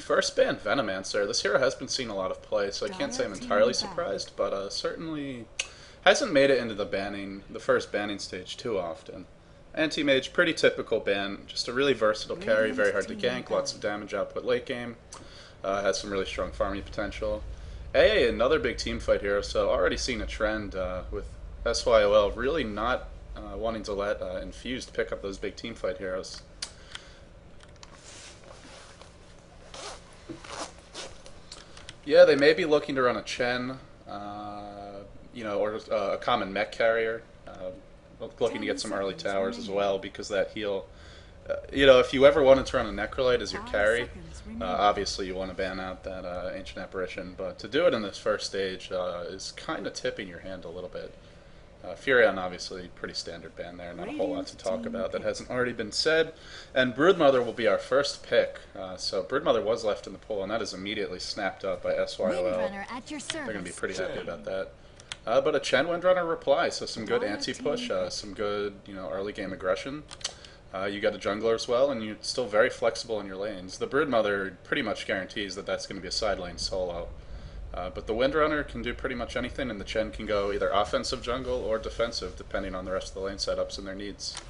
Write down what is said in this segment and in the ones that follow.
First ban Venomancer. This hero has been seeing a lot of play, so I can't say I'm entirely surprised, but certainly hasn't made it into the first banning stage too often. Anti-Mage, pretty typical ban, just a really versatile carry, very hard to gank, lots of damage output late game, has some really strong farming potential. AA, another big team fight hero, so already seeing a trend with SYOL really not wanting to let Infused pick up those big team fight heroes. Yeah, they may be looking to run a Chen, or a common mech carrier, looking to get some early towers as well, because that heal, if you ever wanted to run a Necrolite as your carry, obviously you want to ban out that Ancient Apparition, but to do it in this first stage is kind of tipping your hand a little bit. Furion, obviously, pretty standard ban there, not a whole lot to talk about that hasn't already been said. And Broodmother will be our first pick. So Broodmother was left in the pool, and that is immediately snapped up by SYOL. They're going to be pretty happy about that. But a Chen Windrunner reply, so some good anti-push, some good early game aggression. You got a jungler as well, and you're still very flexible in your lanes. The Broodmother pretty much guarantees that that's going to be a side lane solo. But the Windrunner can do pretty much anything, and the Chen can go either offensive jungle or defensive, depending on the rest of the lane setups and their needs.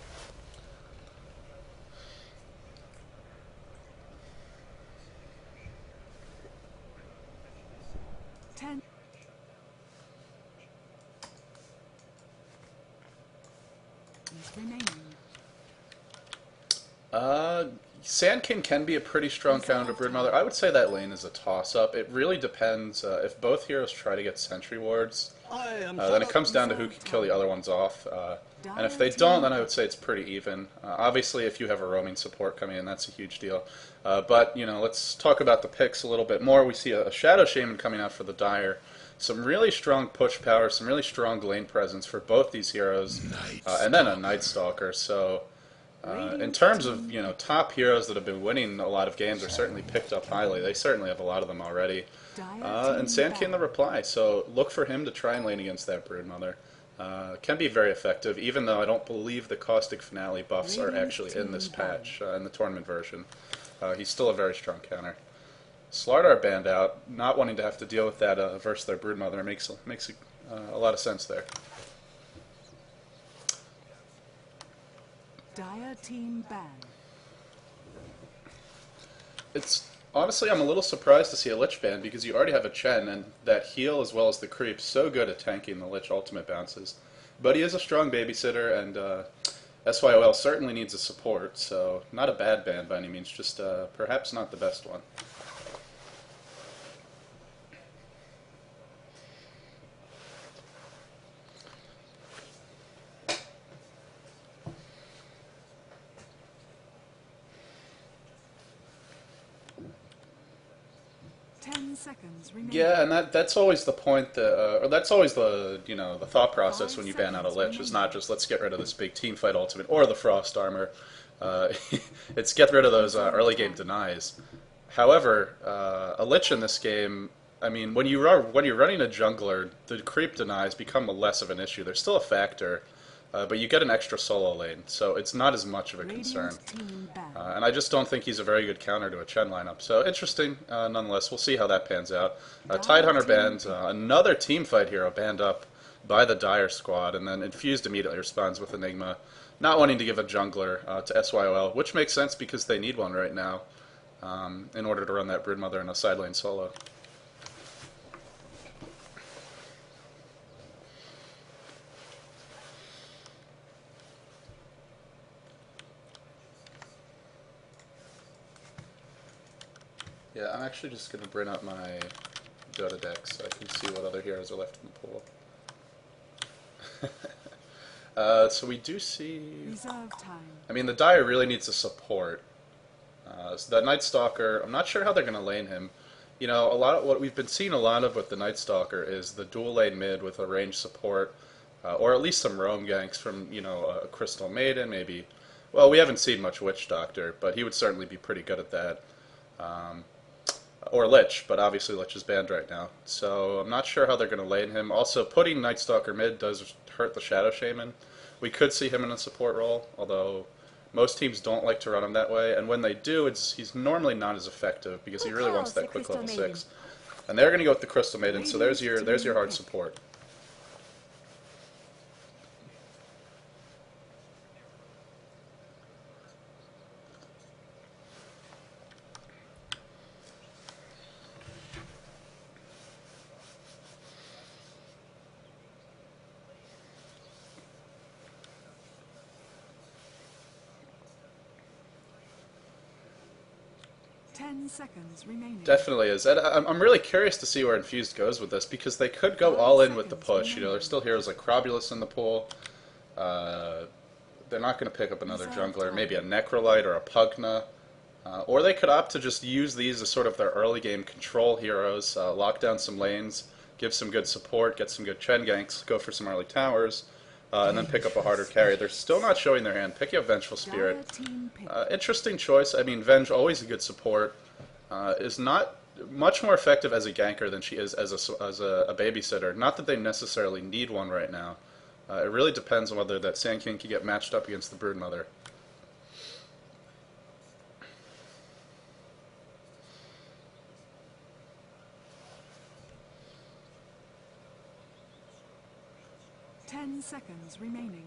Sand King can be a pretty strong counter to Broodmother. I would say that lane is a toss-up. It really depends. If both heroes try to get sentry wards, then it comes down to who can kill the other ones off. And if they don't, then I would say it's pretty even. Obviously, if you have a roaming support coming in, that's a huge deal. But, let's talk about the picks a little bit more. We see a Shadow Shaman coming out for the Dire. Some really strong push power, some really strong lane presence for both these heroes, and then a Night Stalker. So, in terms of top heroes that have been winning a lot of games or certainly picked up highly, they certainly have a lot of them already. And Sand King the reply, so look for him to try and lane against that Broodmother. Can be very effective, even though I don't believe the Caustic Finale buffs are actually in this patch, in the tournament version. He's still a very strong counter. Slardar banned out, not wanting to have to deal with that versus their Broodmother makes a lot of sense there. Dire team ban. It's honestly, I'm a little surprised to see a Lich ban because you already have a Chen, and that heal as well as the creep so good at tanking the Lich ultimate bounces. But he is a strong babysitter, and SYOL certainly needs a support, so not a bad ban by any means, just perhaps not the best one. Yeah, and that's always the point that, or that's always the the thought process when you ban out a Lich. Is not just let's get rid of this big team fight ultimate or the Frost armor. It's get rid of those early game denies. However, a Lich in this game, I mean, when you're running a jungler, the creep denies become less of an issue. They're still a factor. But you get an extra solo lane, so it's not as much of a concern. And I just don't think he's a very good counter to a Chen lineup. So interesting, nonetheless. We'll see how that pans out. Tidehunter banned, another teamfight hero banned up by the Dire squad, and then Infused immediately responds with Enigma, not wanting to give a jungler to SYOL, which makes sense because they need one right now in order to run that Broodmother in a side lane solo. Yeah, I'm actually just going to bring up my Dota deck so I can see what other heroes are left in the pool. So we do see... I mean, the Dire really needs a support. So that Night Stalker, I'm not sure how they're going to lane him. A lot of what we've been seeing a lot of with the Night Stalker is the dual lane mid with a range support, or at least some roam ganks from, a Crystal Maiden, maybe. Well, we haven't seen much Witch Doctor, but he would certainly be pretty good at that. Or Lich, but obviously Lich is banned right now. So I'm not sure how they're going to lane him. Also, putting Night Stalker mid does hurt the Shadow Shaman. We could see him in a support role, although Most teams don't like to run him that way, and when they do, he's normally not as effective because he really wants that quick level 6. And they're going to go with the Crystal Maiden, so there's your hard support. Seconds remaining. Definitely is. And I'm really curious to see where Infused goes with this, because they could go all in with the push. You know, there's still heroes like Crobulus in the pool. They're not going to pick up another jungler, maybe a Necrolite or a Pugna. Or they could opt to just use these as sort of their early game control heroes, lock down some lanes, give some good support, get some good Chen ganks, go for some early towers, and then pick up a harder carry. They're still not showing their hand. Picking up Vengeful Spirit. Interesting choice. I mean, Venge, always a good support. Is not much more effective as a ganker than she is as a babysitter. Not that they necessarily need one right now. It really depends on whether that Sand King can get matched up against the Broodmother. Seconds remaining.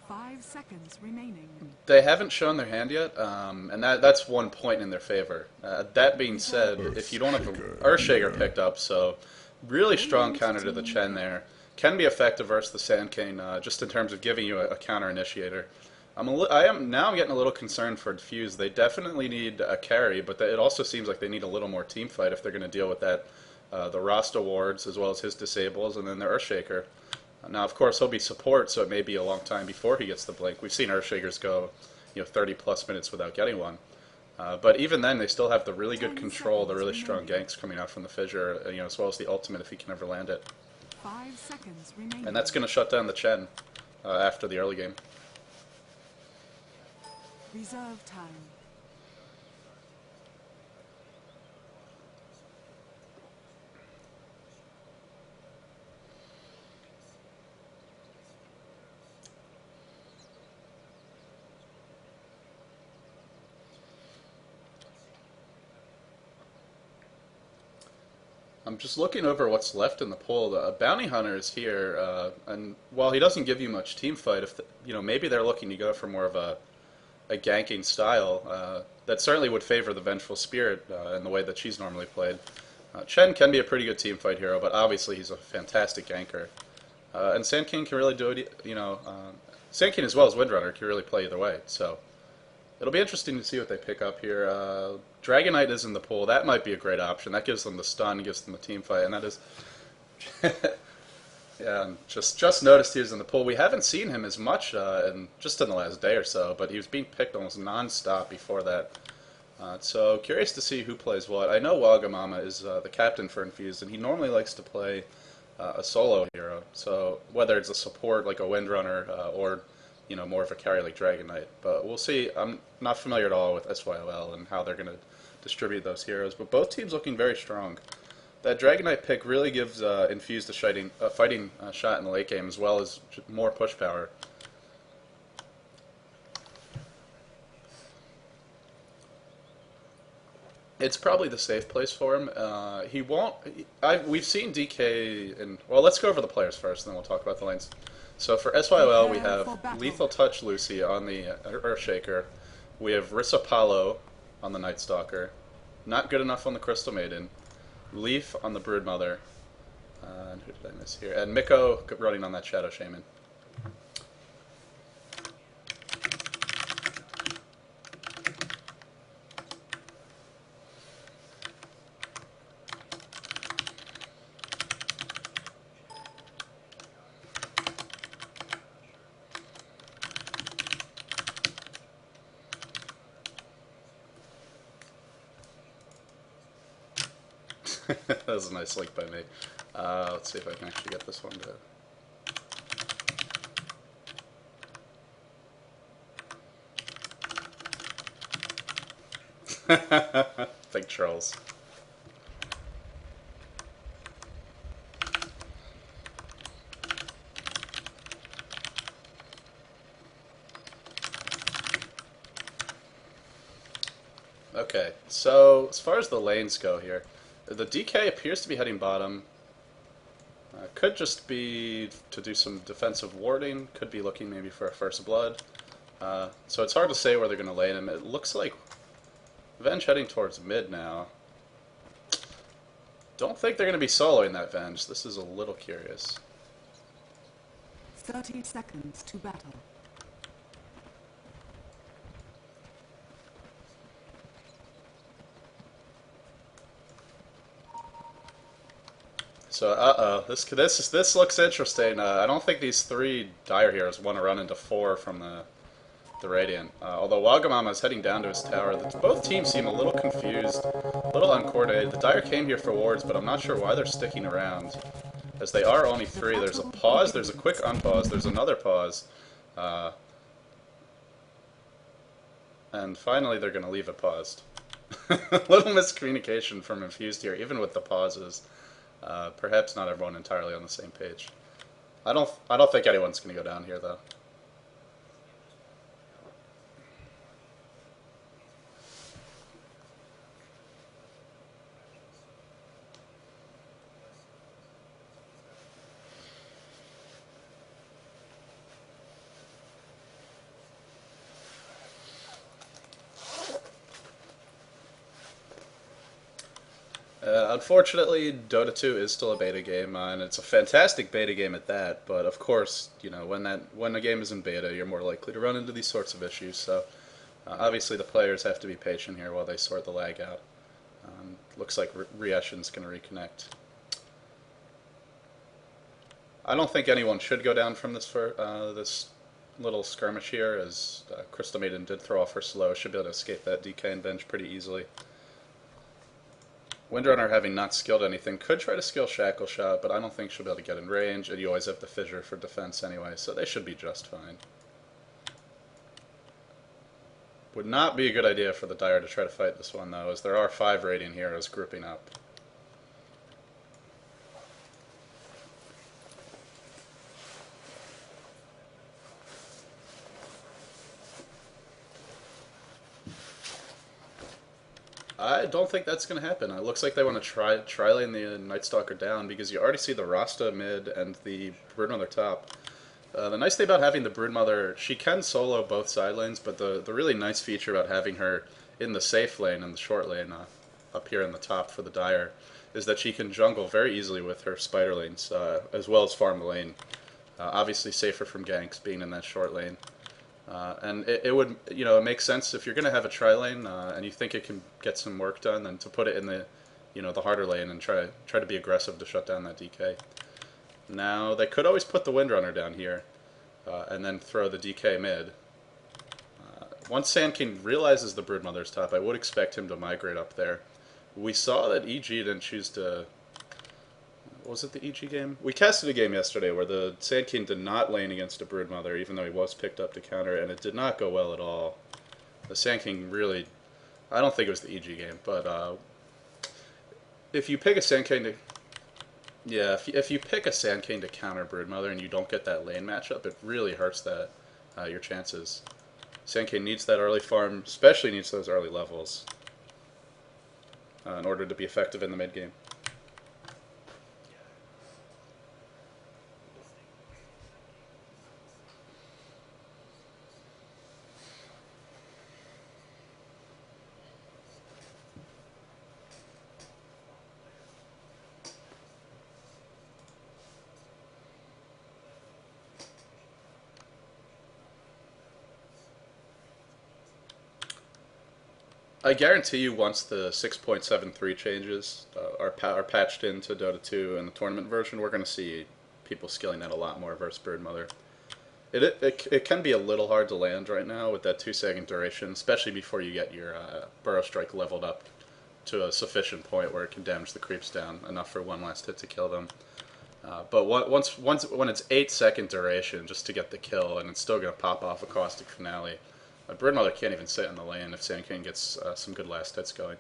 5 seconds remaining. They haven't shown their hand yet, and that's one point in their favor. That being said, if you don't have Earthshaker picked up, so really strong counter to the Chen there. Can be effective versus the Sand King, just in terms of giving you a counter initiator. I am now getting a little concerned for Infused. They definitely need a carry, but it also seems like they need a little more team fight if they're going to deal with that. The Rasta wards, as well as his disables, and then the Earthshaker. Now, of course, he'll be support, so it may be a long time before he gets the blink. We've seen Earthshakers go, 30-plus minutes without getting one. But even then, they still have the really good control, the really strong ganks coming out from the Fissure, as well as the ultimate if he can ever land it. 5 seconds remaining. And that's going to shut down the Chen after the early game. Reserve time. I'm just looking over what's left in the pool. The Bounty Hunter is here, and while he doesn't give you much team fight, if maybe they're looking to go for more of a ganking style, that certainly would favor the Vengeful Spirit in the way that she's normally played. Chen can be a pretty good team fight hero, but obviously he's a fantastic ganker. And Sand King can really do it, Sand King as well as Windrunner can really play either way, so it'll be interesting to see what they pick up here. Dragonite is in the pool. That might be a great option. That gives them the stun, gives them the team fight, and that is... yeah, just noticed he was in the pool. We haven't seen him as much just in the last day or so, but he was being picked almost non-stop before that. So curious to see who plays what. I know Wagamama is the captain for Infused, and he normally likes to play a solo hero. So whether it's a support like a Windrunner or more of a carry like Dragonite. But we'll see. I'm not familiar at all with SYOL and how they're going to distribute those heroes, but both teams looking very strong. That Dragonite pick really gives Infused a fighting shot in the late game, as well as more push power. It's probably the safe place for him. He won't... we've seen DK in... Well, let's go over the players first, and then we'll talk about the lanes. So for SYOL, we have Lethal Touch Lucy on the Earthshaker. We have Rissa Palo on the Night Stalker. Not good enough on the Crystal Maiden. Leaf on the Broodmother. And who did I miss here? And Miko running on that Shadow Shaman. That was a nice link by me. Let's see if I can actually get this one to... Big trolls. Okay, so as far as the lanes go here, the DK appears to be heading bottom. Could just be to do some defensive warding, could be looking maybe for a first blood. So it's hard to say where they're going to lane him. It looks like Venge heading towards mid now. Don't think they're going to be soloing that Venge. This is a little curious. 30 seconds to battle. So, this looks interesting. I don't think these three Dire Heroes want to run into four from the Radiant. Although Wagamama is heading down to his tower, both teams seem a little confused, a little uncoordinated. The Dire came here for wards, but I'm not sure why they're sticking around, as they are only three. There's a pause, there's a quick unpause, there's another pause, and finally they're going to leave it paused. A little miscommunication from Infused here, even with the pauses. Perhaps not everyone entirely on the same page. I don't think anyone's going to go down here though. Unfortunately, Dota 2 is still a beta game, and it's a fantastic beta game at that. But of course, you know, when a game is in beta, you're more likely to run into these sorts of issues. So obviously, the players have to be patient here while they sort the lag out. Looks like Rieshin's going to reconnect. I don't think anyone should go down from this little skirmish here, as Crystal Maiden did throw off her slow. Should be able to escape that DK and bench pretty easily. Windrunner, having not skilled anything, could try to skill Shackle Shot, but I don't think she'll be able to get in range, and you always have the Fissure for defense anyway, so they should be just fine. Would not be a good idea for the Dire to try to fight this one, though, as there are 5 Radiant heroes grouping up. I don't think that's going to happen. It looks like they want to try lane the Night Stalker down, because you already see the Rasta mid and the Broodmother top. The nice thing about having the Broodmother, she can solo both side lanes, but the really nice feature about having her in the safe lane and the short lane up here in the top for the Dire is that she can jungle very easily with her spider lanes, as well as farm the lane. Obviously safer from ganks being in that short lane. And it would, you know, it makes sense if you're going to have a tri-lane and you think it can get some work done, then to put it in the, you know, the harder lane and try to be aggressive to shut down that DK. Now, they could always put the Windrunner down here and then throw the DK mid. Once Sand King realizes the Broodmother's top, I would expect him to migrate up there. We saw that EG didn't choose to... Was it the EG game? We casted a game yesterday where the Sand King did not lane against a Broodmother, even though he was picked up to counter, and it did not go well at all. The Sand King really... I don't think it was the EG game, but if you pick a Sand King to... Yeah, if you pick a Sand King to counter Broodmother and you don't get that lane matchup, it really hurts that your chances. Sand King needs that early farm, especially needs those early levels in order to be effective in the mid game. I guarantee you, once the 6.73 changes are patched into Dota 2 and the tournament version, we're going to see people skilling that a lot more versus Broodmother. It can be a little hard to land right now with that 2-second duration, especially before you get your Burrow Strike leveled up to a sufficient point where it can damage the creeps down enough for one last hit to kill them. But when it's 8-second duration just to get the kill, and it's still going to pop off a Caustic Finale, Broodmother can't even sit in the lane if Sand King gets some good last hits going.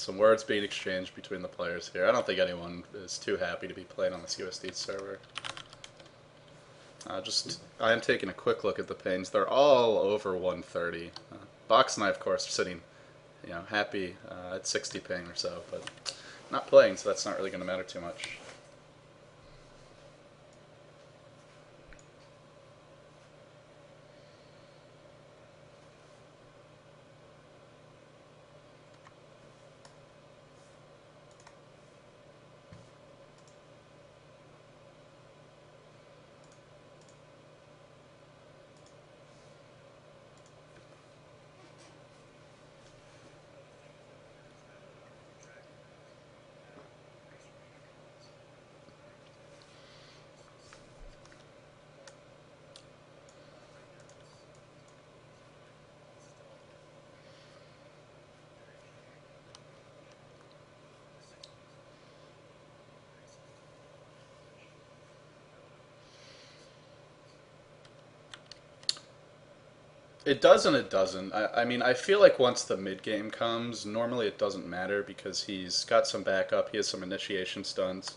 some words being exchanged between the players here. I don't think anyone is too happy to be playing on this USD server. I am taking a quick look at the pings. They're all over 130. Box and I, of course, are sitting, happy at 60 ping or so, but not playing, so that's not really going to matter too much. It does and it doesn't. I mean, I feel like once the mid game comes, normally it doesn't matter because he's got some backup, he has some initiation stuns.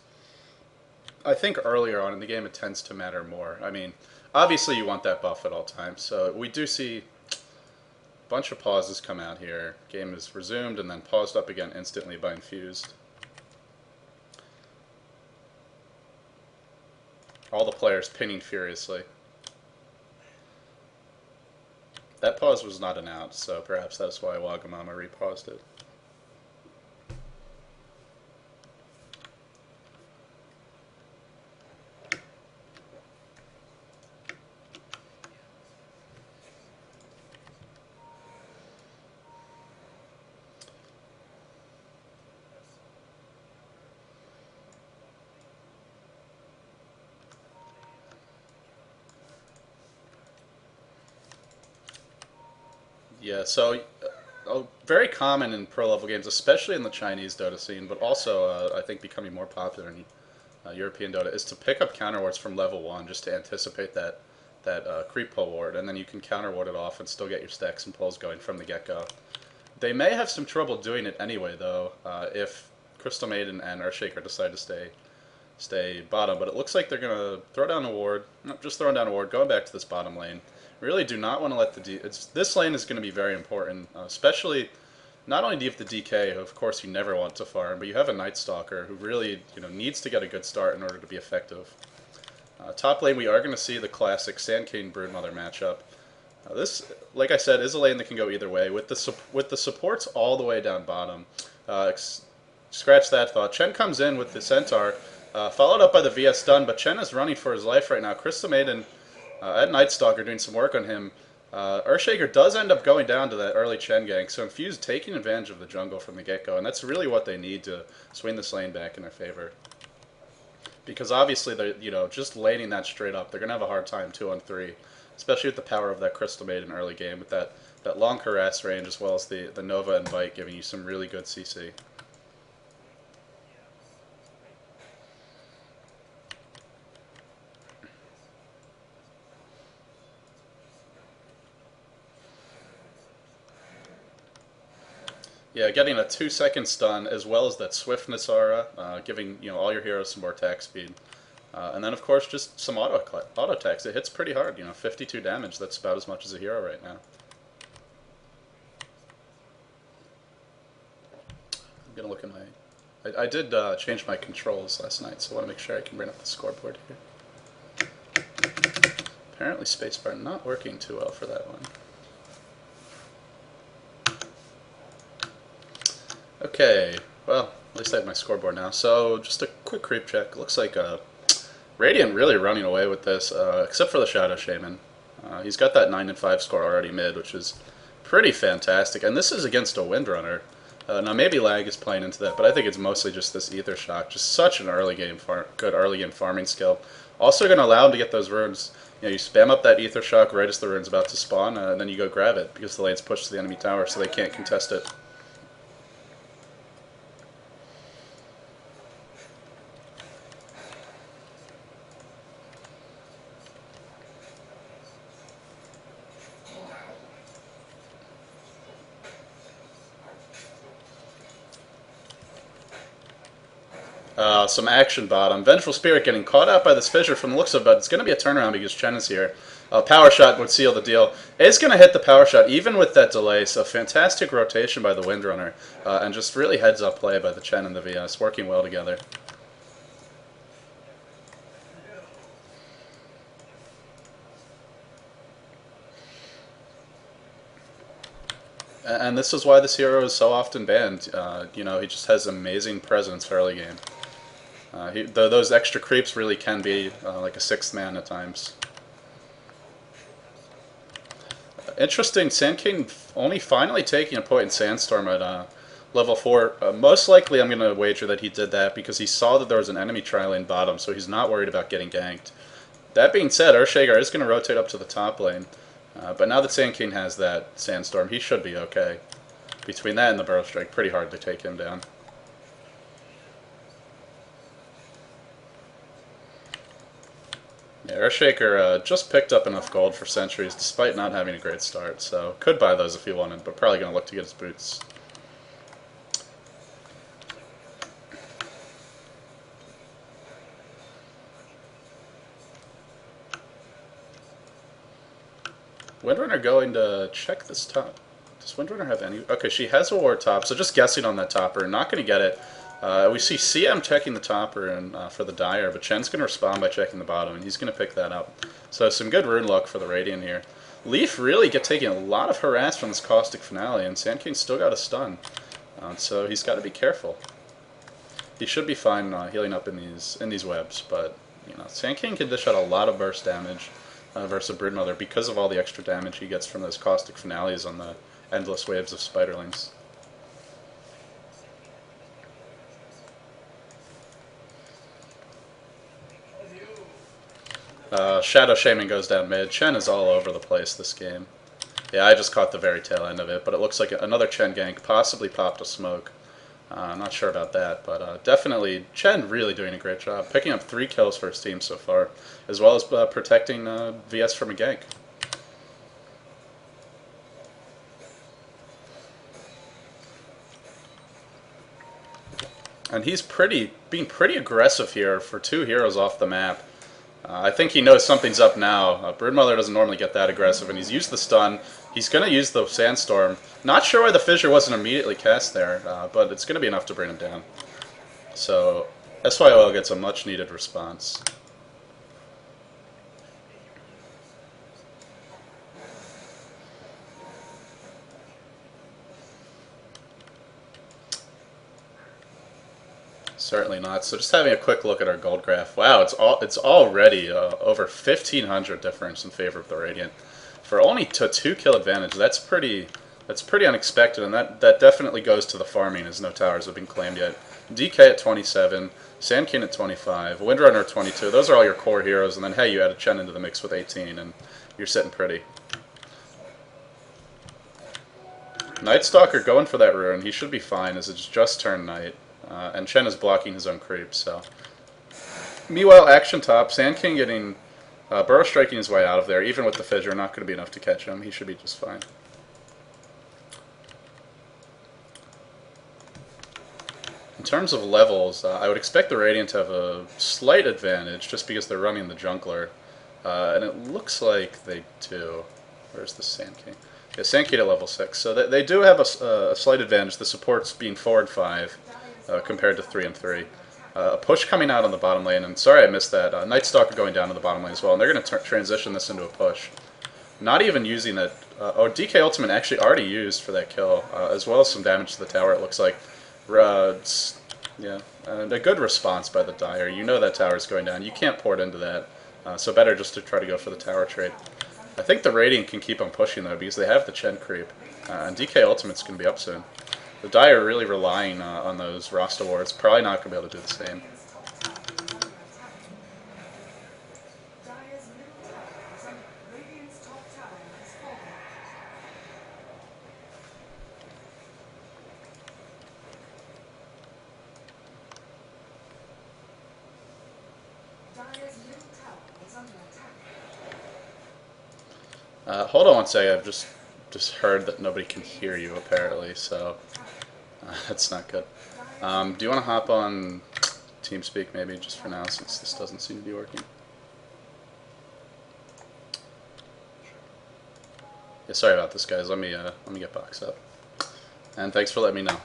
I think earlier on in the game it tends to matter more. I mean, obviously you want that buff at all times, so we do see a bunch of pauses come out here. Game is resumed and then paused up again instantly by Infused. All the players pinning furiously. That pause was not an out, so perhaps that's why Wagamama repaused it. Yeah, so very common in pro level games, especially in the Chinese Dota scene, but also I think becoming more popular in European Dota, is to pick up counter wards from level 1 just to anticipate that creep pull ward, and then you can counter ward it off and still get your stacks and pulls going from the get-go. They may have some trouble doing it anyway, though, if Crystal Maiden and Earthshaker decide to stay bottom, but it looks like they're going to throw down a ward, just throwing down a ward, going back to this bottom lane. Really do not want to let this lane is going to be very important, especially not only do you have the DK, who of course you never want to farm, but you have a Night Stalker who really needs to get a good start in order to be effective. Top lane we are going to see the classic Sand King Broodmother matchup. This, like I said, is a lane that can go either way. With the supports all the way down bottom, scratch that thought. Chen comes in with the Centaur, followed up by the VS stun, but Chen is running for his life right now. Crystal Maiden at Night Stalker doing some work on him. Earthshaker does end up going down to that early Chen gank, so Infused taking advantage of the jungle from the get-go, and that's really what they need to swing this lane back in their favor. Because obviously, they're, just laning that straight up, they're going to have a hard time 2-on-3, especially with the power of that Crystal Maiden early game, with that long harass range as well as the Nova and Bite giving you some really good CC. Yeah, getting a 2-second stun as well as that swiftness aura, giving all your heroes some more attack speed, and then of course just some auto attacks. It hits pretty hard. 52 damage. That's about as much as a hero right now. I'm gonna look at my. I did change my controls last night, so I want to make sure I can bring up the scoreboard here. Apparently, spacebar not working too well for that one. Okay, well, at least I have my scoreboard now. So, just a quick creep check. Looks like Radiant really running away with this, except for the Shadow Shaman. He's got that 9-5 score already mid, which is pretty fantastic. And this is against a Windrunner. Now, maybe lag is playing into that, but I think it's mostly just this Ether Shock. Just such an good early game farming skill. Also going to allow him to get those runes. You spam up that Ether Shock right as the rune's about to spawn, and then you go grab it, because the lane's pushed to the enemy tower, so they can't contest it. Some action bottom. Vengeful Spirit getting caught out by this fissure from the looks of it, but it's going to be a turnaround because Chen is here. Power shot would seal the deal. Is going to hit the power shot even with that delay, so fantastic rotation by the Windrunner, and just really heads up play by the Chen and the VS, working well together. And this is why this hero is so often banned. You know, he just has amazing presence early game. Those extra creeps really can be like a sixth man at times. Interesting, Sand King only finally taking a point in Sandstorm at level 4. Most likely I'm going to wager that he did that because he saw that there was an enemy tri-lane bottom, so he's not worried about getting ganked. That being said, Earthshaker is going to rotate up to the top lane. But now that Sand King has that Sandstorm, he should be okay. Between that and the Burrow Strike, pretty hard to take him down. Yeah, Earthshaker just picked up enough gold for Sentries despite not having a great start, so could buy those if he wanted, but probably going to look to get his boots. Windrunner going to check this top. Does Windrunner have any? Okay, she has a ward top, so just guessing on that topper. Not going to get it. We see CM checking the topper and for the Dire, but Chen's going to respond by checking the bottom, and he's going to pick that up. So some good rune luck for the Radiant here. Leaf really taking a lot of harass from this Caustic Finale, and Sand King's still got a stun. So he's got to be careful. He should be fine healing up in these webs, but you know, Sand King can dish out a lot of burst damage versus Broodmother because of all the extra damage he gets from those Caustic Finales on the endless waves of Spiderlings. Shadow Shaman goes down mid. Chen is all over the place this game. Yeah, I just caught the very tail end of it, but it looks like another Chen gank possibly popped a smoke. I'm not sure about that, but definitely Chen really doing a great job. Picking up 3 kills for his team so far, as well as protecting VS from a gank. And he's being pretty aggressive here for 2 heroes off the map. I think he knows something's up now. Broodmother doesn't normally get that aggressive, and he's used the stun. He's going to use the Sandstorm. Not sure why the Fissure wasn't immediately cast there, but it's going to be enough to bring him down. So SYOL gets a much-needed response. Certainly not. So just having a quick look at our gold graph. Wow, it's already over 1,500 difference in favor of the Radiant. For only a 2 kill advantage, that's pretty unexpected, and that definitely goes to the farming, as no towers have been claimed yet. DK at 27, Sand King at 25, Windrunner at 22. Those are all your core heroes, and then hey, you add a Chen into the mix with 18, and you're sitting pretty. Nightstalker going for that rune. He should be fine, as it's just turned night. And Chen is blocking his own creep, so. Meanwhile, action top, Sand King getting Burrow striking his way out of there, even with the Fissure, not going to be enough to catch him. He should be just fine. In terms of levels, I would expect the Radiant to have a slight advantage, just because they're running the jungler. And it looks like they do. Where's the Sand King? Yeah, Sand King at level 6. So they do have a slight advantage. The support's being 4 and 5. Compared to 3 and 3. A push coming out on the bottom lane, and sorry I missed that. Nightstalker going down to the bottom lane as well, and they're going to transition this into a push. Not even using it. DK Ultimate actually already used for that kill, as well as some damage to the tower, it looks like. Yeah, and a good response by the Dire. You know that tower is going down. You can't port into that, so better just to try to go for the tower trade. I think the Radiant can keep on pushing, though, because they have the Chen creep, and DK Ultimate's going to be up soon. The Dire are really relying on those Rasta wards. Probably not going to be able to do the same. Hold on one second. I've just heard that nobody can hear you apparently, so that's not good. Do you want to hop on TeamSpeak maybe just for now, since this doesn't seem to be working. Yeah, sorry about this, guys. Let me get box up. And thanks for letting me know.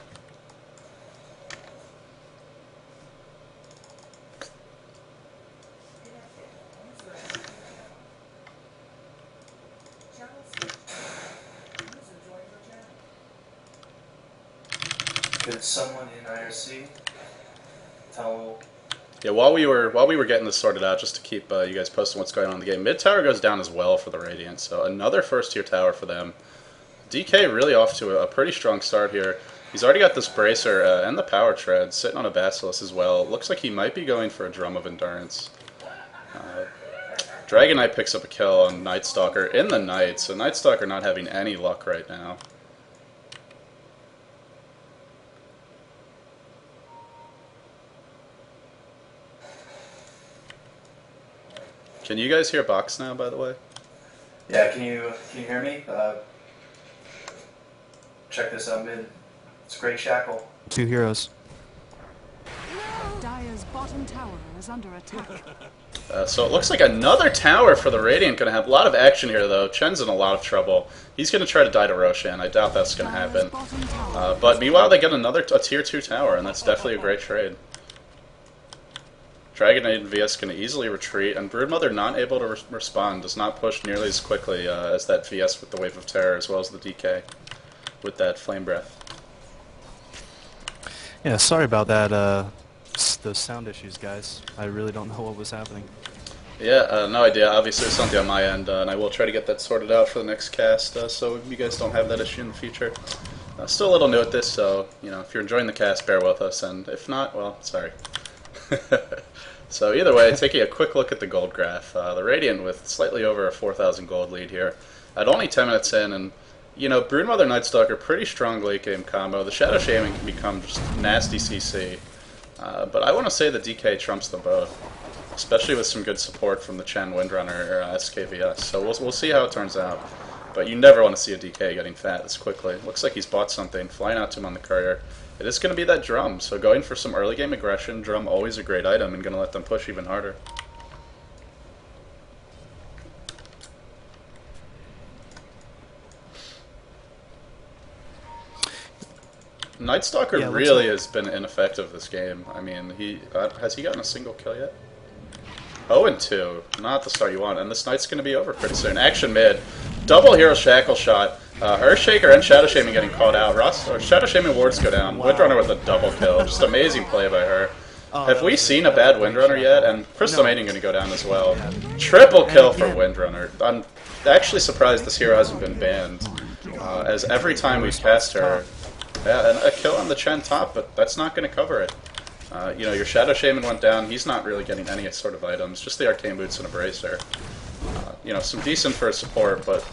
Could someone in IRC tell? Yeah, while we were getting this sorted out, just to keep you guys posted on what's going on in the game, mid tower goes down as well for the Radiant, so another first tier tower for them. DK really off to a pretty strong start here. He's already got this Bracer and the Power Tread sitting on a Basilisk as well. Looks like he might be going for a Drum of Endurance. Dragon Knight picks up a kill on Night Stalker in the night, so Night Stalker not having any luck right now. Can you guys hear box now, by the way? Yeah, can you hear me? Check this out mid. It's a great shackle. 2 heroes. Dire's bottom tower is under attack. So it looks like another tower for the Radiant. Going to have a lot of action here, though. Chen's in a lot of trouble. He's going to try to die to Roshan. I doubt that's going to happen. But meanwhile, they get a tier 2 tower, and that's definitely a great trade. Dragon Knight and VS going to easily retreat, and Broodmother not able to respond, does not push nearly as quickly as that VS with the Wave of Terror, as well as the DK with that Flame Breath. Yeah, sorry about that. Those sound issues, guys. I really don't know what was happening. Yeah, no idea. Obviously, it's something on my end, and I will try to get that sorted out for the next cast, so you guys don't have that issue in the future. Still a little new at this, so if you're enjoying the cast, bear with us, and if not, well, sorry. So either way, taking a quick look at the gold graph, the Radiant with slightly over a 4,000 gold lead here, at only 10 minutes in, and Broodmother Night Stalker, pretty strong late game combo. The Shadow Shaman can become just nasty CC, but I want to say the DK trumps them both, especially with some good support from the Chen Windrunner or SKVS. So we'll see how it turns out. But you never want to see a DK getting fat this quickly. Looks like he's bought something, flying out to him on the courier. It is going to be that Drum, so going for some early game aggression. Drum always a great item and going to let them push even harder. Night Stalker really has been ineffective this game. I mean, has he gotten a single kill yet? 0-2, not the start you want, and this night's going to be over pretty soon. Action mid, double hero shackle shot. Earthshaker and Shadow Shaman getting caught out. Shadow Shaman wards go down. Wow. Windrunner with a double kill. Just amazing play by her. Have we seen a bad Windrunner yet? And Crystal Maiden going to go down as well. Triple kill for Windrunner. I'm actually surprised this hero hasn't been banned, as every time we cast her, and a kill on the Chen top, but that's not going to cover it. Your Shadow Shaman went down. He's not really getting any sort of items, just the Arcane Boots and a Bracer. Some decent for support, but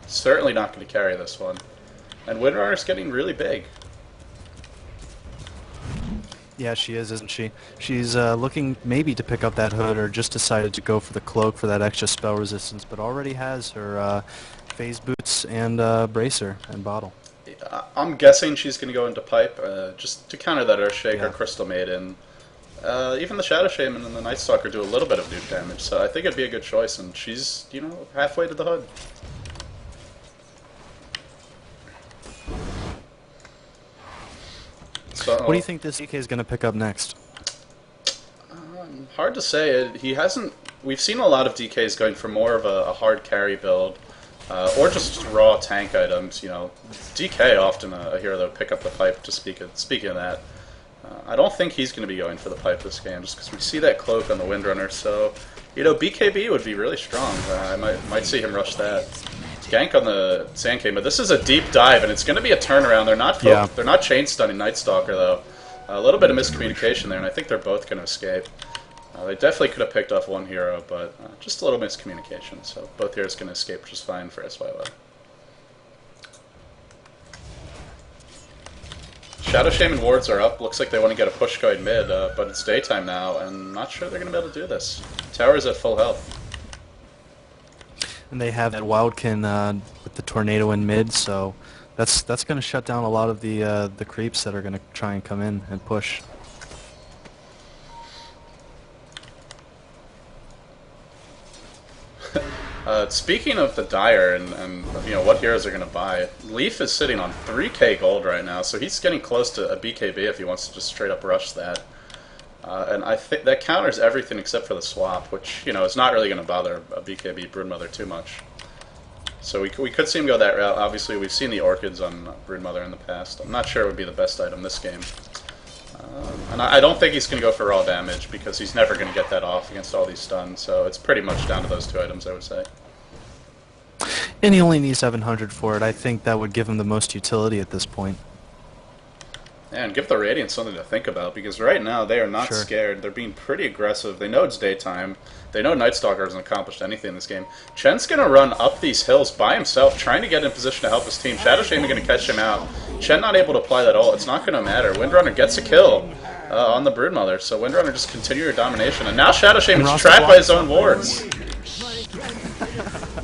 certainly not going to carry this one. And Windrunner's getting really big. Yeah, she is, isn't she? She's looking maybe to pick up that hood, or just decided to go for the cloak for that extra spell resistance, but already has her phase boots and bracer and bottle. I'm guessing she's going to go into pipe, just to counter that Earthshaker, Crystal Maiden. Even the Shadow Shaman and the Night Stalker do a little bit of nuke damage, so I think it'd be a good choice, and she's, halfway to the hood. So, what do you think this DK is going to pick up next? Hard to say. He hasn't. We've seen a lot of DKs going for more of a hard carry build, or just raw tank items. DK often a hero that would pick up the pipe. Just speaking of that, I don't think he's going to be going for the pipe this game, just because we see that cloak on the Windrunner. So, BKB would be really strong. I might see him rush that. Gank on the Sand King, but this is a deep dive, and it's going to be a turnaround. They're not chain stunning Night Stalker though. A little bit of miscommunication there, and I think they're both going to escape. They definitely could have picked off one hero, but just a little miscommunication. So both heroes can escape just fine for SYOL. Shadow Shaman wards are up. Looks like they want to get a push going mid, but it's daytime now, and not sure they're going to be able to do this. Tower's at full health. And they have that Wildkin with the Tornado in mid, so that's going to shut down a lot of the creeps that are going to try and come in and push. Speaking of the Dire and you know what heroes are going to buy, Leaf is sitting on 3k gold right now, so he's getting close to a BKB if he wants to just straight up rush that. And I think that counters everything except for the swap, which you know is not really going to bother a BKB Broodmother too much. So we could see him go that route. Obviously, we've seen the Orchids on Broodmother in the past. I'm not sure it would be the best item this game. And I don't think he's going to go for raw damage because he's never going to get that off against all these stuns. So it's pretty much down to those two items, I would say. And he only needs 700 for it. I think that would give him the most utility at this point. And give the Radiant something to think about, because right now they are not scared. They're being pretty aggressive. They know it's daytime. They know Night Stalker hasn't accomplished anything in this game. Chen's going to run up these hills by himself, trying to get in position to help his team. Shadow Shaman going to catch him out. Chen not able to apply that ult. It's not going to matter. Windrunner gets a kill on the Broodmother, so Windrunner just continue your domination. And now Shadow Shaman's trapped by his own wards.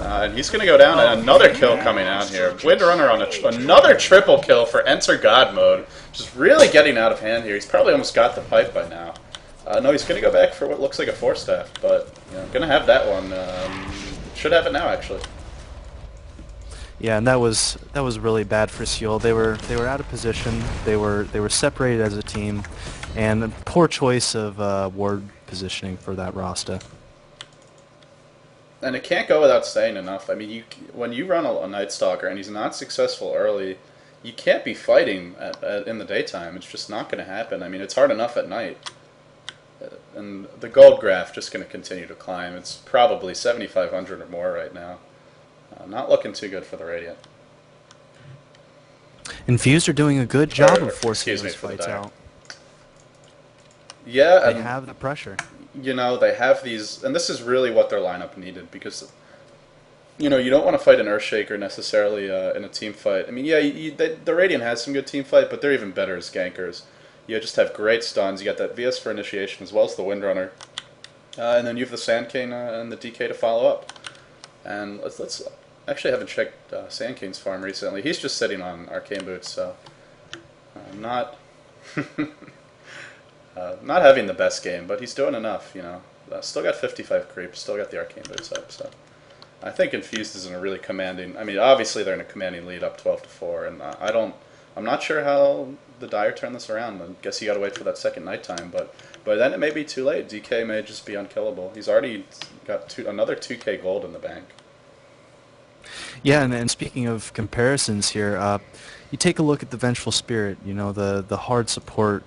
And he's going to go down, and another kill coming out here. Windrunner on another triple kill for Enter God mode. Just really getting out of hand here. He's probably almost got the pipe by now. No, he's going to go back for what looks like a 4-staff, but you know, going to have that one. Should have it now, actually. Yeah, and that was really bad for SYOL. They were out of position. They were separated as a team, and a poor choice of ward positioning for that Rasta. And it can't go without saying enough. I mean, when you run a Night Stalker and he's not successful early, you can't be fighting in the daytime. It's just not going to happen. I mean, it's hard enough at night. And the gold graph just going to continue to climb. It's probably 7,500 or more right now. Not looking too good for the Radiant. Infused are doing a good job of forcing those fights out. Yeah, they have the pressure. You know, they have these, and this is really what their lineup needed, because, you know, you don't want to fight an Earthshaker necessarily in a team fight. I mean, yeah, the Radiant has some good team fight, but they're even better as gankers. You just have great stuns. You got that VS for initiation as well as the Windrunner, and then you have the Sand King and the DK to follow up. And let's actually haven't checked Sand King's farm recently. He's just sitting on Arcane Boots, so not. Not having the best game, but he's doing enough, you know. Still got 55 creeps, still got the Arcane Boots up, so I think Infused is in a really commanding. I mean, obviously they're in a commanding lead, up 12-4, and I'm not sure how the Dire turn this around. I guess you got to wait for that second nighttime, but by then it may be too late. DK may just be unkillable. He's already got another 2k gold in the bank. Yeah, and speaking of comparisons here, you take a look at the Vengeful Spirit. You know, the hard support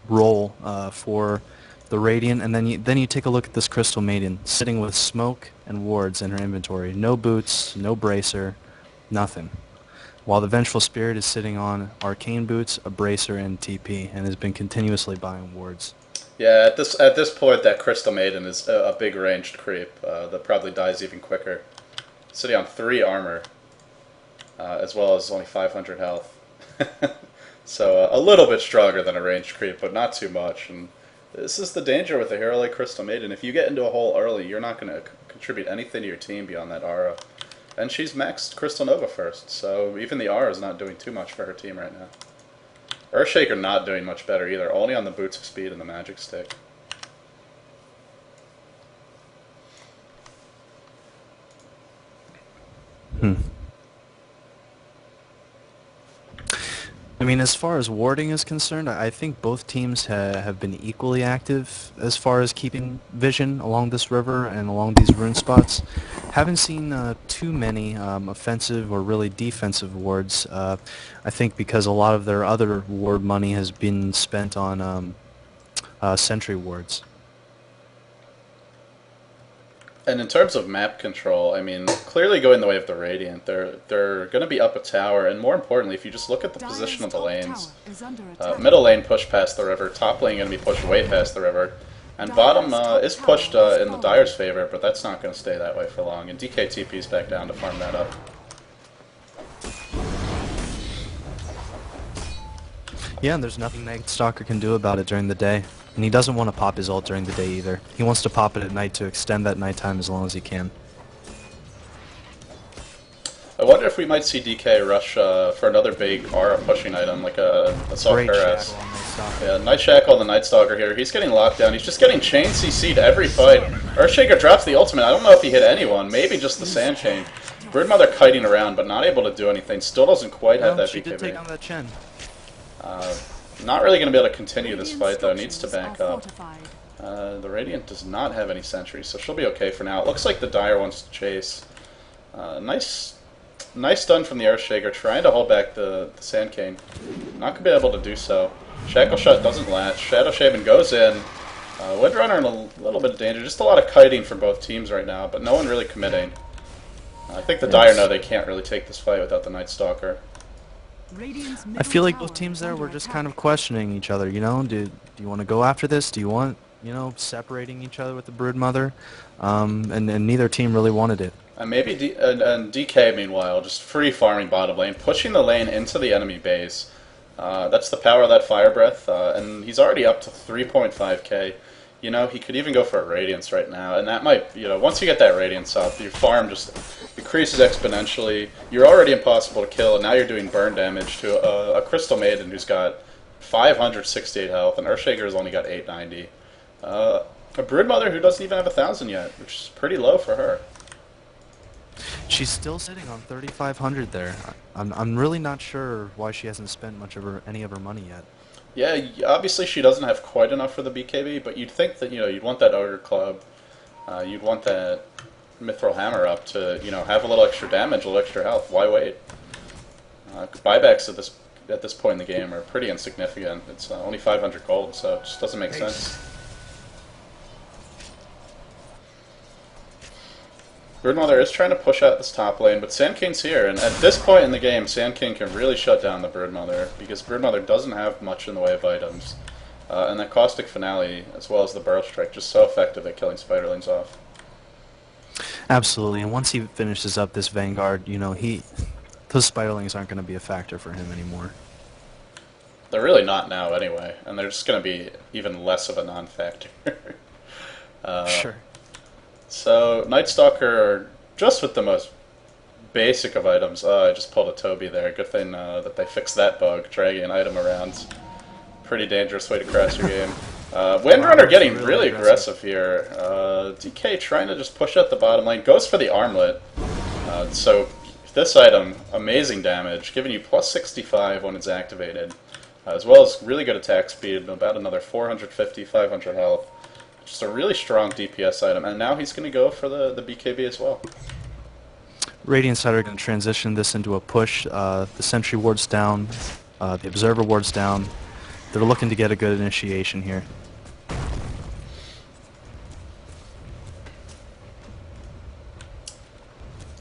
role for the Radiant, and then you take a look at this Crystal Maiden sitting with smoke and wards in her inventory. No boots, no bracer, nothing. While the Vengeful Spirit is sitting on Arcane Boots, a bracer, and TP, and has been continuously buying wards. Yeah, at this point, that Crystal Maiden is a big ranged creep that probably dies even quicker. Sitting on 3 armor, as well as only 500 health. So a little bit stronger than a ranged creep, but not too much. And this is the danger with a hero like Crystal Maiden. If you get into a hole early, you're not going to contribute anything to your team beyond that aura. And she's maxed Crystal Nova first, so even the aura is not doing too much for her team right now. Earthshaker not doing much better either, only on the Boots of Speed and the Magic Stick. I mean, as far as warding is concerned, I think both teams have been equally active as far as keeping vision along this river and along these rune spots. Haven't seen too many offensive or really defensive wards, I think because a lot of their other ward money has been spent on sentry wards. And in terms of map control, I mean, clearly going the way of the Radiant. They're going to be up a tower, and more importantly, if you just look at the position of the lanes, middle lane pushed past the river, top lane going to be pushed way past the river, and bottom is pushed in the Dire's favor, but that's not going to stay that way for long, and DK TP's back down to farm that up. Yeah, and there's nothing Night Stalker can do about it during the day. And he doesn't want to pop his ult during the day either. He wants to pop it at night to extend that nighttime as long as he can. I wonder if we might see DK rush for another big aura pushing item, like a Assault Cuirass. Stalker. Yeah, Night Shackle, the Night Stalker here. He's getting locked down. He's just getting chain CC'd every fight. Earthshaker drops the ultimate. I don't know if he hit anyone. Maybe just the Sand Chain. Broodmother kiting around, but not able to do anything. Still doesn't quite have that she BKB. did take on that Chen. Not really going to be able to continue this fight, though. Needs to back are up. fortified. The Radiant does not have any sentries, so she'll be okay for now. It looks like the Dire wants to chase. Nice stun from the Earthshaker, trying to hold back the Sand King. Not going to be able to do so. Shackle Shot doesn't latch. Shadow Shaman goes in. Windrunner in a little bit of danger. Just a lot of kiting from both teams right now, but no one really committing. I think the Dire know they can't really take this fight without the Night Stalker. Radiant's I feel like middle both teams tower there is were under just attack. kind of questioning each other, you know? Do you want to go after this? Do you want, separating each other with the Broodmother? And neither team really wanted it. And maybe and DK, meanwhile, just free farming bottom lane, pushing the lane into the enemy base. That's the power of that Fire Breath, and he's already up to 3.5k. You know, he could even go for a Radiance right now, and that might, once you get that Radiance up, your farm just increases exponentially. You're already impossible to kill, and now you're doing burn damage to a Crystal Maiden who's got 568 health, and Earthshaker's only got 890. A Broodmother who doesn't even have 1,000 yet, which is pretty low for her. She's still sitting on 3,500 there. I'm really not sure why she hasn't spent any of her money yet. Yeah, obviously she doesn't have quite enough for the BKB, but you'd think that, you'd want that Ogre Club, you'd want that Mithril Hammer up to, have a little extra damage, a little extra health. Why wait? Buybacks at this point in the game are pretty insignificant. It's only 500 gold, so it just doesn't make sense. Broodmother is trying to push out this top lane, but Sand King's here, and at this point in the game, Sand King can really shut down the Broodmother, because Broodmother doesn't have much in the way of items. And that Caustic Finale, as well as the Burrow Strike, just so effective at killing Spiderlings off. Absolutely, and once he finishes up this Vanguard, those Spiderlings aren't going to be a factor for him anymore. They're really not now anyway, and they're just going to be even less of a non-factor. Sure. So, Night Stalker, just with the most basic of items. I just pulled a Toby there. Good thing that they fixed that bug, dragging an item around. Pretty dangerous way to crash your game. Windrunner getting really aggressive here. DK trying to just push out the bottom lane. Goes for the armlet. So, this item, amazing damage, giving you plus 65 when it's activated. As well as really good attack speed, about another 450, 500 health. Just a really strong DPS item, and now he's going to go for the BKB as well. Radiant side are going to transition this into a push. The Sentry ward's down, the Observer ward's down. They're looking to get a good initiation here.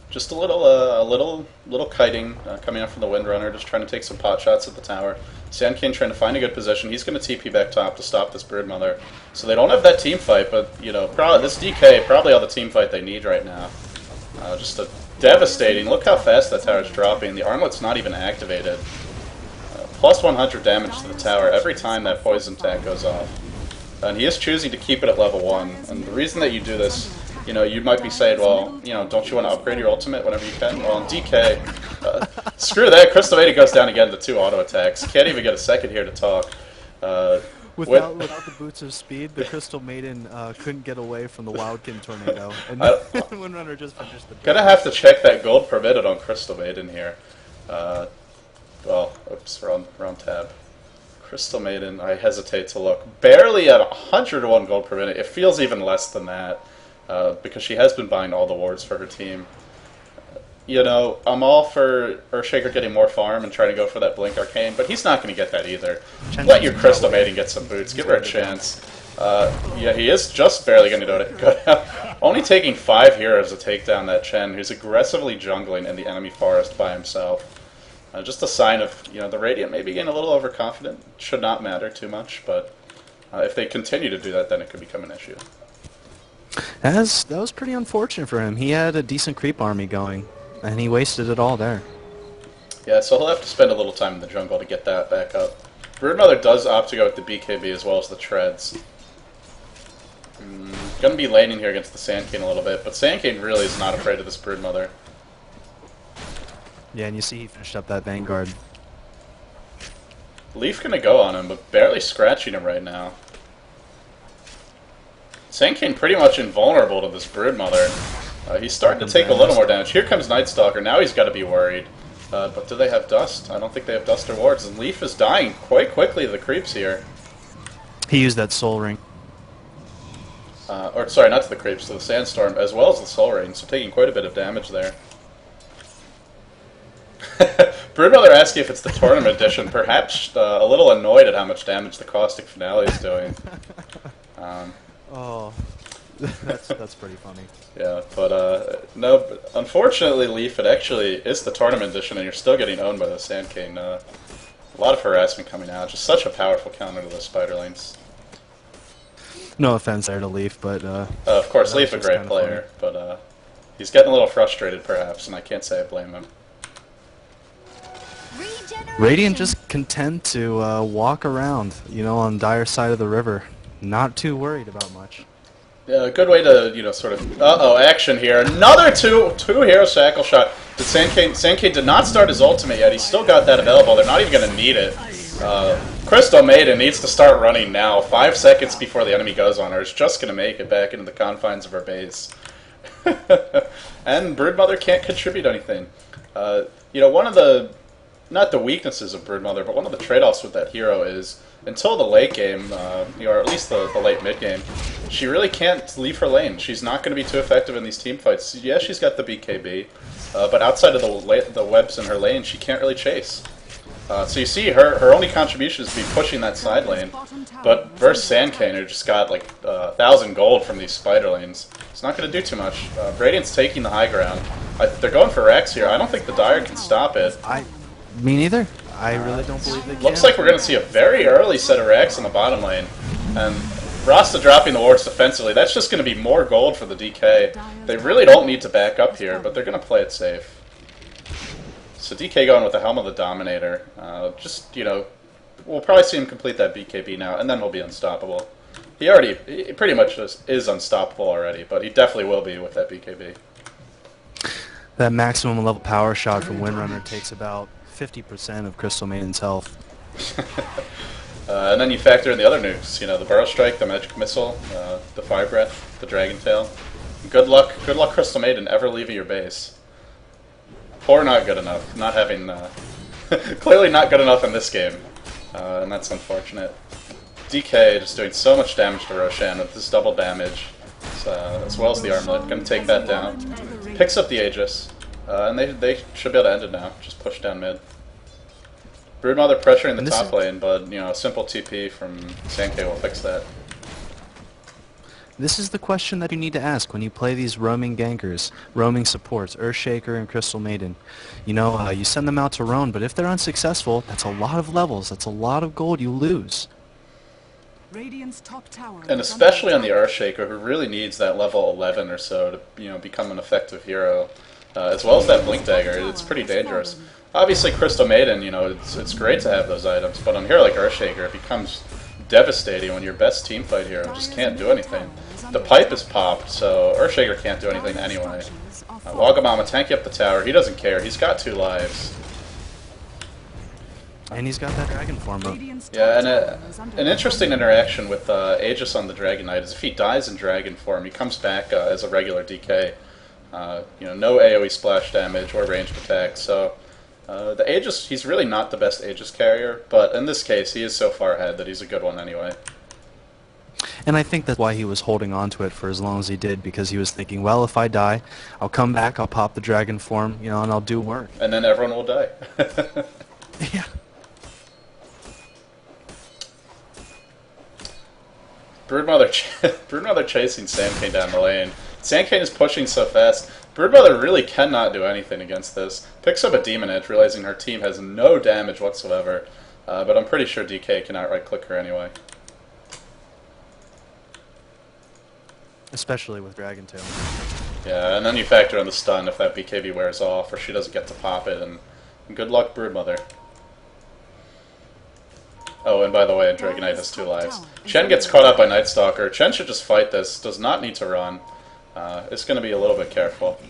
Just a little kiting coming up from the Windrunner, just trying to take some pot shots at the tower. Sand King trying to find a good position. He's going to TP back top to stop this Broodmother. So they don't have that team fight, but this DK probably all the team fight they need right now. Just a devastating. Look how fast that tower's dropping. The armlet's not even activated. Plus 100 damage to the tower every time that poison attack goes off. And he is choosing to keep it at level 1. And the reason that you do this, you might be saying, well, don't you want to upgrade your ultimate whenever you can? Well, in DK, screw that. Crystal Maiden goes down again to 2 auto attacks. Can't even get a second here to talk. Without the boots of speed, the Crystal Maiden couldn't get away from the Wildkin Tornado. And Windrunner just finished the Gonna have to check that gold per minute on Crystal Maiden here. Oops, wrong tab. Crystal Maiden, I hesitate to look. Barely at 101 gold per minute. It feels even less than that. Because she has been buying all the wards for her team. I'm all for Earthshaker getting more farm and trying to go for that Blink Arcane, but he's not going to get that either. Let your Crystal Maiden get some boots. Give her a chance. Yeah, he is just barely going to go down. Only taking 5 heroes to take down that Chen, who's aggressively jungling in the enemy forest by himself. Just a sign of, the Radiant maybe getting a little overconfident. Should not matter too much, but if they continue to do that, then it could become an issue. That was pretty unfortunate for him. He had a decent creep army going, and he wasted it all there. Yeah, so he'll have to spend a little time in the jungle to get that back up. Broodmother does opt to go with the BKB as well as the Treads. Gonna be laning here against the Sand King a little bit, but Sand King really is not afraid of this Broodmother. Yeah, and you see he finished up that Vanguard. Leaf gonna go on him, but barely scratching him right now. Sandking pretty much invulnerable to this Broodmother. He's starting to take a little more damage. Here comes Nightstalker. Now he's got to be worried. But do they have Dust? I don't think they have Dust or Wards. And Leaf is dying quite quickly to the creeps here. He used that Soul Ring. Or, sorry, not to the creeps, to the Sandstorm, as well as the Soul Ring. So taking quite a bit of damage there. Broodmother asking if it's the Tournament Edition. Perhaps a little annoyed at how much damage the Caustic Finale is doing. Oh, that's pretty funny. Yeah, but no, but unfortunately, Leaf, it actually is the Tournament Edition, and you're still getting owned by the Sand King. A lot of harassment coming out. Just such a powerful counter to the Spiderlings. No offense there to Leaf, but of course, Leaf a great player, but he's getting a little frustrated, perhaps, and I can't say I blame him. Radiant just content to walk around, you know, on dire side of the river, not too worried about much. Yeah, a good way to, you know, sort of... Uh-oh, action here. Another two-hero Shackle Shot. The Sandcade did not start his ultimate yet. He's still got that available. They're not even going to need it. Crystal Maiden needs to start running now. 5 seconds before the enemy goes on her. Is just going to make it back into the confines of her base. And Broodmother can't contribute anything. You know, one of the... Not the weaknesses of Broodmother, but one of the trade-offs with that hero is... Until the late game, or at least the late mid-game, she really can't leave her lane. She's not going to be too effective in these team fights. Yeah, she's got the BKB, but outside of the webs in her lane, she can't really chase. So you see her only contribution is to be pushing that side lane, but versus Sandcane, who just got like 1,000 gold from these spider lanes, it's not going to do too much. Radiant's taking the high ground. They're going for Rex here. I don't think the Dire can stop it. Me neither. I really don't believe they can. Looks like we're going to see a very early set of Rex in the bottom lane. And Rasta dropping the wards defensively, that's just going to be more gold for the DK. They really don't need to back up here, but they're going to play it safe. So DK going with the Helm of the Dominator. Just, you know, we'll probably see him complete that BKB now, and then he'll be unstoppable. He pretty much is unstoppable already, but he definitely will be with that BKB. That maximum level power shot from Windrunner takes about 50% of Crystal Maiden's health. And then you factor in the other nukes, you know, the Burrow Strike, the Magic Missile, the Fire Breath, the Dragon Tail. Good luck, Crystal Maiden, ever leaving your base. Or not good enough. Not having, clearly not good enough in this game. And that's unfortunate. DK just doing so much damage to Roshan with this double damage, as well as the Armlet. Gonna take that down. Picks up the Aegis. And they should be able to end it now. Just push down mid. Broodmother pressuring the top lane, but, you know, a simple TP from Sankei will fix that. This is the question that you need to ask when you play these roaming gankers, roaming supports, Earthshaker and Crystal Maiden. You know, you send them out to roam, but if they're unsuccessful, that's a lot of levels, that's a lot of gold you lose. Radiant's top tower And especially on the Earthshaker, who really needs that level 11 or so to, you know, become an effective hero. As well as that Blink Dagger, it's pretty dangerous. Obviously, Crystal Maiden, you know, it's great to have those items, but on a hero like Earthshaker, it becomes devastating when your best teamfight hero just can't do anything. The pipe is popped, so Earthshaker can't do anything anyway. Wagamama tanking up the tower, he doesn't care, he's got 2 lives. And he's got that Dragon form up. Yeah, and an interesting interaction with Aegis on the Dragon Knight is if he dies in Dragon form, he comes back as a regular DK. You know, no AoE splash damage or ranged attack, so the Aegis, he's really not the best Aegis carrier, but in this case, he is so far ahead that he's a good one anyway. And I think that's why he was holding on to it for as long as he did, because he was thinking, well, if I die, I'll come back, I'll pop the Dragon form, you know, and I'll do work. And then everyone will die. Yeah. Broodmother chasing Sandcane down the lane. Sandcane is pushing so fast. Broodmother really cannot do anything against this. Picks up a Demon Edge, realizing her team has no damage whatsoever. But I'm pretty sure DK can outright-click her anyway. Especially with Dragon Tail. Yeah, and then you factor in the stun if that BKB wears off, or she doesn't get to pop it, and good luck, Broodmother. Oh, and by the way, Dragon Knight has 2 lives. Chen gets caught up by Nightstalker. Chen should just fight this, does not need to run. It's going to be a little bit careful.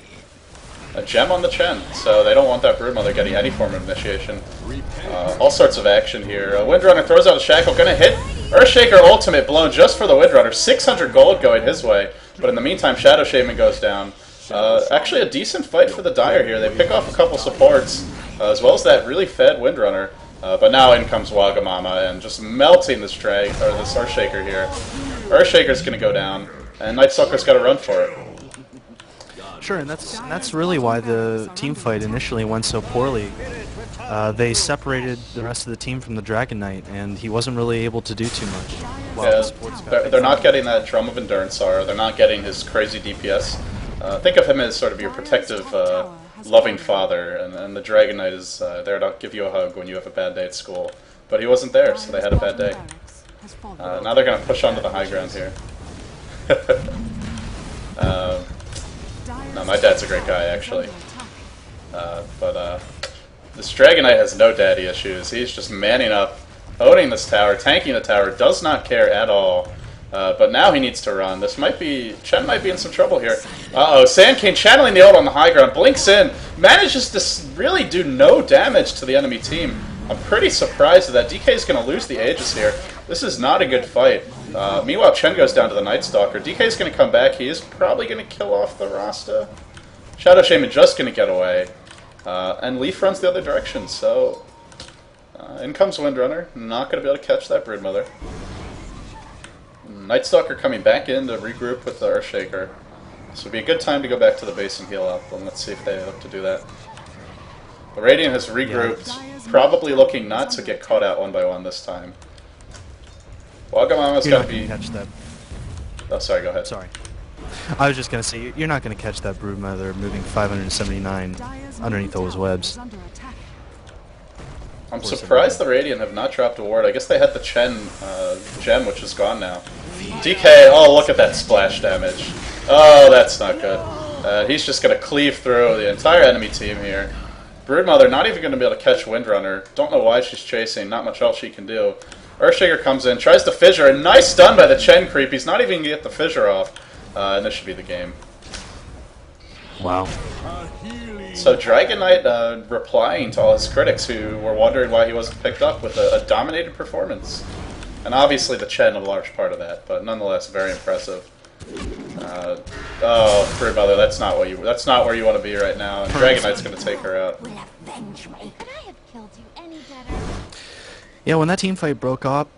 a gem on the Chen, so they don't want that Broodmother getting any form of initiation. All sorts of action here. Windrunner throws out a Shackle, gonna hit Earthshaker ultimate blown just for the Windrunner. 600 gold going his way, but in the meantime, Shadow Shaman goes down. Actually a decent fight for the Dire here. They pick off a couple supports, as well as that really fed Windrunner. But now in comes Wagamama and just melting this this Earthshaker here. Earthshaker's gonna go down, and Nightstalker's gotta run for it. Sure, and that's really why the team fight initially went so poorly. They separated the rest of the team from the Dragon Knight, and he wasn't really able to do too much. Yeah, they're not getting that Drum of Endurance Aura. They're not getting his crazy DPS. Think of him as sort of your protective, loving father, and the Dragon Knight is there to give you a hug when you have a bad day at school. But he wasn't there, so they had a bad day. Now they're going to push onto the high ground here. No, my dad's a great guy, actually. This Dragon Knight has no daddy issues. He's just manning up, owning this tower, tanking the tower, does not care at all. But now he needs to run. Chen might be in some trouble here. Uh-oh, Sand King channeling the ult on the high ground, blinks in, manages to really do no damage to the enemy team. I'm pretty surprised that DK is going to lose the Aegis here. This is not a good fight. Meanwhile, Chen goes down to the Night Stalker. DK is going to come back. He is probably going to kill off the Rasta. Shadow Shaman just going to get away. And Leaf runs the other direction, so in comes Windrunner. Not going to be able to catch that Broodmother. Night Stalker coming back in to regroup with the Earthshaker. This would be a good time to go back to the base and heal up, and let's see if they look to do that. The Radiant has regrouped, probably looking not to get caught out one by one this time. Wagamama's got to be... catch that. Oh, sorry, go ahead. Sorry. I was just going to say, you're not going to catch that Broodmother moving 579 underneath those webs. I'm surprised the Radiant have not dropped a ward. I guess they had the Chen gem, which is gone now. DK, oh, look at that splash damage. Oh, that's not good. He's just going to cleave through the entire enemy team here. Broodmother not even going to be able to catch Windrunner. Don't know why she's chasing. Not much else she can do. Earthshaker comes in, tries to fissure, and nice stun by the Chen creep. He's not even going to get the fissure off. And this should be the game. Wow. So Dragon Knight replying to all his critics who were wondering why he wasn't picked up with a dominated performance. And obviously the Chen a large part of that, but nonetheless very impressive. Oh, Broodmother, that's not where you want to be right now. And Dragon Knight's going to take her out. Will avenge me. Could I have killed you any better? Yeah, when that team fight broke out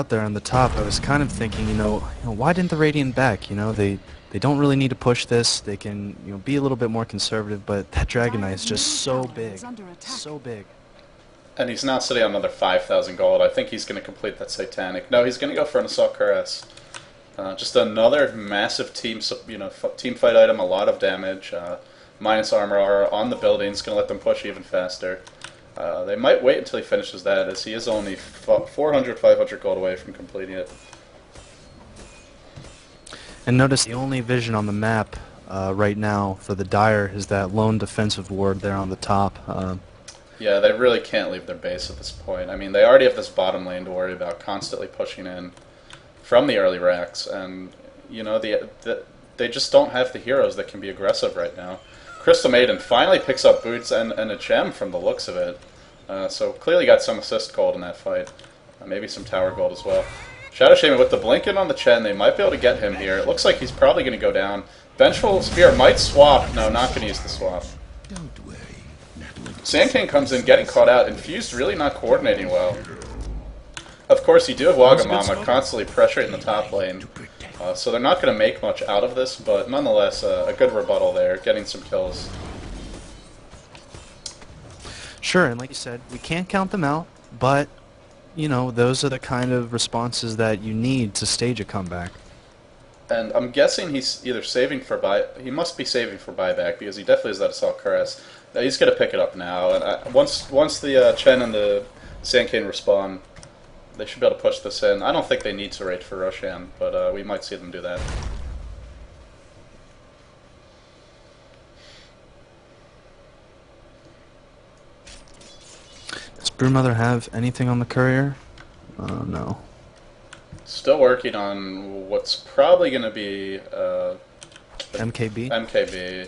there on the top, I was kind of thinking, why didn't the Radiant back? They don't really need to push this. They can, be a little bit more conservative, but that Dragon Knight is just so big. So big. And he's now sitting on another 5,000 gold. I think he's going to complete that Satanic. No, he's going to go for an Assault Caress. Just another massive team fight item, a lot of damage. Minus armor on the buildings, going to let them push even faster. They might wait until he finishes that, as he is only 400, 500 gold away from completing it. And notice the only vision on the map right now for the Dire is that lone defensive ward there on the top. Yeah, they really can't leave their base at this point. I mean, they already have this bottom lane to worry about, constantly pushing in from the early racks, and they just don't have the heroes that can be aggressive right now. Crystal Maiden finally picks up boots and a gem from the looks of it, so clearly got some assist gold in that fight, maybe some tower gold as well. Shadow Shaman with the blink in on the Chen, they might be able to get him here. It looks like he's probably going to go down. Vengeful Spear might swap. No, not going to use the swap. Don't worry. Sand King comes in, getting caught out. Infused really not coordinating well. Of course, you do have Wagamama constantly pressuring the top lane, so they're not going to make much out of this, but nonetheless, a good rebuttal there, getting some kills. Sure, and like you said, we can't count them out, but, those are the kind of responses that you need to stage a comeback. And I'm guessing he's either saving for he must be saving for buyback, because he definitely has that Assault Caress. He's going to pick it up now, and once the Chen and the Sand King respawn, they should be able to push this in. I don't think they need to raid for Roshan, but we might see them do that. Does Broodmother have anything on the courier? No. Still working on what's probably going to be... MKB? MKB.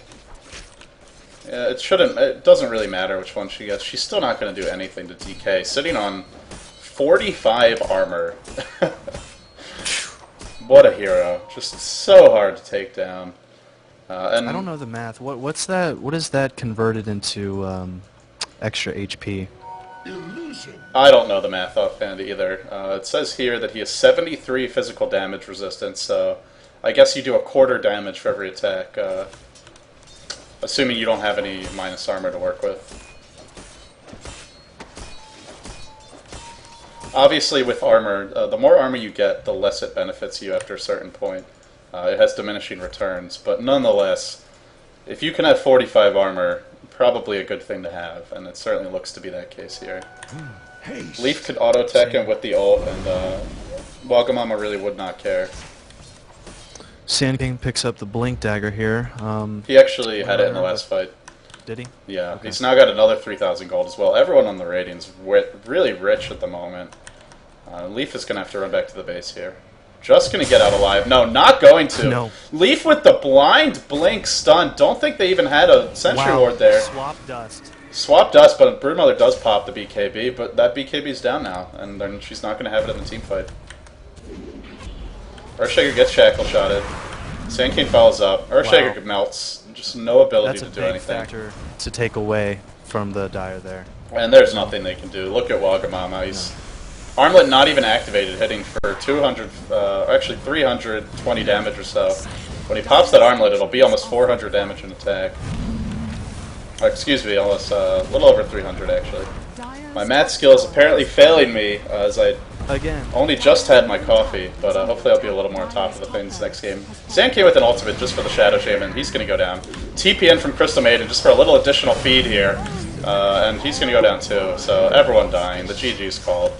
Yeah, it shouldn't. It doesn't really matter which one she gets. She's still not going to do anything to DK. Sitting on 45 armor. What a hero! Just so hard to take down. And I don't know the math. What's that? What is that converted into extra HP? I don't know the math offhand either. It says here that he has 73 physical damage resistance, so I guess you do a quarter damage for every attack, assuming you don't have any minus armor to work with. Obviously, with armor, the more armor you get, the less it benefits you after a certain point. It has diminishing returns, but nonetheless, if you can have 45 armor, probably a good thing to have, and it certainly looks to be that case here. Leaf could auto-tech him with the ult, and Wagamama really would not care. Sand King picks up the Blink Dagger here. He actually had it in the last fight. Did he? Yeah, Okay. He's now got another 3,000 gold as well. Everyone on the rating's really rich at the moment. Leaf is going to have to run back to the base here. Just going to get out alive. No, not going to. No. Leaf with the blind blink stun. Don't think they even had a sentry ward there. Swap dust. Swap dust, but Broodmother does pop the BKB, but that BKB's down now, and then she's not going to have it in the team fight. Earthshaker gets shackle shotted. Sand King follows up. Earthshaker melts. Just no ability That's to a do big anything. factor to take away from the Dire there. And there's nothing they can do. Look at Wagamama. He's Armlet not even activated, hitting for 200, actually 320 damage or so. When he pops that Armlet, it'll be almost 400 damage in attack. Excuse me, almost a little over 300 actually. My math skill is apparently failing me as I only just had my coffee, but hopefully I'll be a little more on top of the things next game. Sand King with an ultimate just for the Shadow Shaman. He's going to go down. TPN from Crystal Maiden just for a little additional feed here. And he's going to go down too. So everyone dying. The GG's called.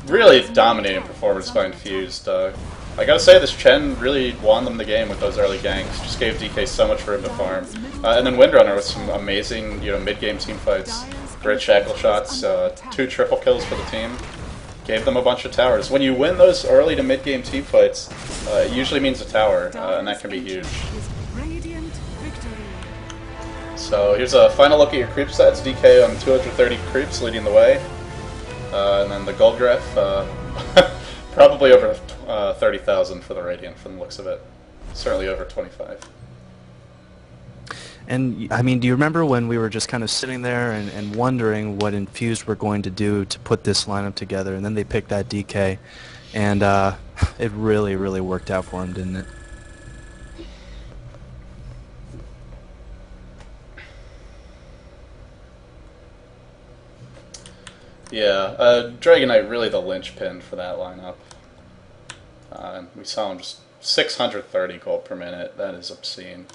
Really dominating performance by Infused. I gotta say, this Chen really won them the game with those early ganks. Just gave DK so much room to farm. And then Windrunner with some amazing, mid-game team fights. Great shackle shots, 2 triple kills for the team. Gave them a bunch of towers. When you win those early to mid-game team fights, it usually means a tower, and that can be huge. So here's a final look at your creep stats. DK on 230 creeps leading the way. And then the Golgraf, probably over 30,000 for the Radiant from the looks of it. Certainly over 25. And, I mean, do you remember when we were just kind of sitting there and wondering what Infused were going to do to put this lineup together, and then they picked that DK, and it really, really worked out for him, didn't it? Yeah, Dragon Knight really the linchpin for that lineup. And we saw him just 630 gold per minute. That is obscene.